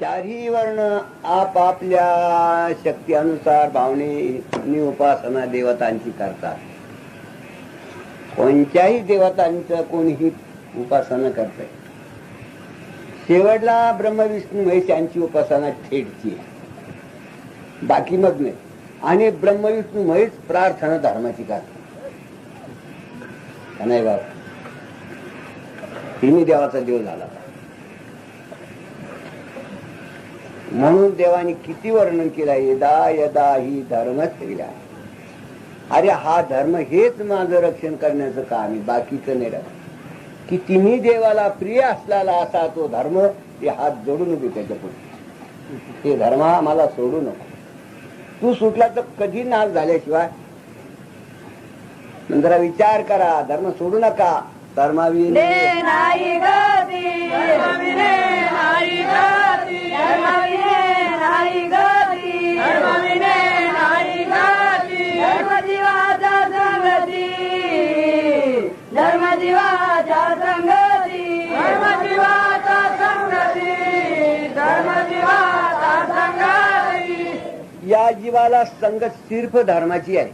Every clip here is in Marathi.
चारही वर्ण आपापल्या शक्ती अनुसार भावनेनी उपासना देवतांची करतात. कोणत्याही देवतांचं कोणीही उपासना करत. शेवटला ब्रह्म विष्णू महेश यांची उपासना थेटची, बाकी मग नाही. आणि ब्रह्म विष्णू महेश प्रार्थना धर्माची करतात. नाही बाबा, तिन्ही देवाचा देव झाला. म्हणून देवाने किती वर्णन केला, यदा यदा ही धर्म केला. अरे हा धर्म हेच माझं रक्षण करण्याचं काम आहे, बाकीचं नाही राहत. की तिन्ही देवाला प्रिय असलेला असा तो धर्म, ते हात जोडून उभे त्याच्या पुढे. ते धर्म मला सोडू नको. तू सुटला तर कधी नाश झाल्याशिवाय. जरा विचार करा, धर्म सोडू नका. धर्माविने नाही गती, धर्माविने नाही गती, धर्माविने नाही गती, धर्माविने नाही गती. धर्मजीवाच्या संगती, धर्मजीवाच्या संगती, धर्मजीवाच्या संगती, धर्मजीवाच्या संगती. या जीवाला संगत सिर्फ धर्माची आहे,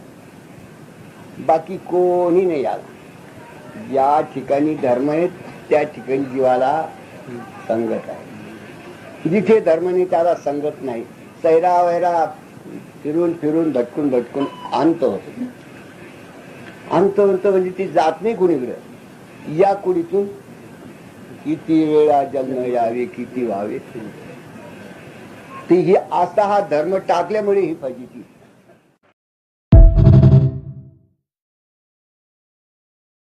बाकी कोणी नाही. आला ज्या ठिकाणी धर्म आहे त्या ठिकाणी जीवाला संगत आहे. जिथे धर्म नाही त्याला संगत नाही. सैरा वैरा फिरून फिरून भटकून भटकून अंत होतो. अंत होतं म्हणजे ती जात नाही कुणीकडे. या कुडीतून किती वेळा जन्म यावे, किती व्हावे. ती ही आता हा धर्म टाकल्यामुळे ही फजिती.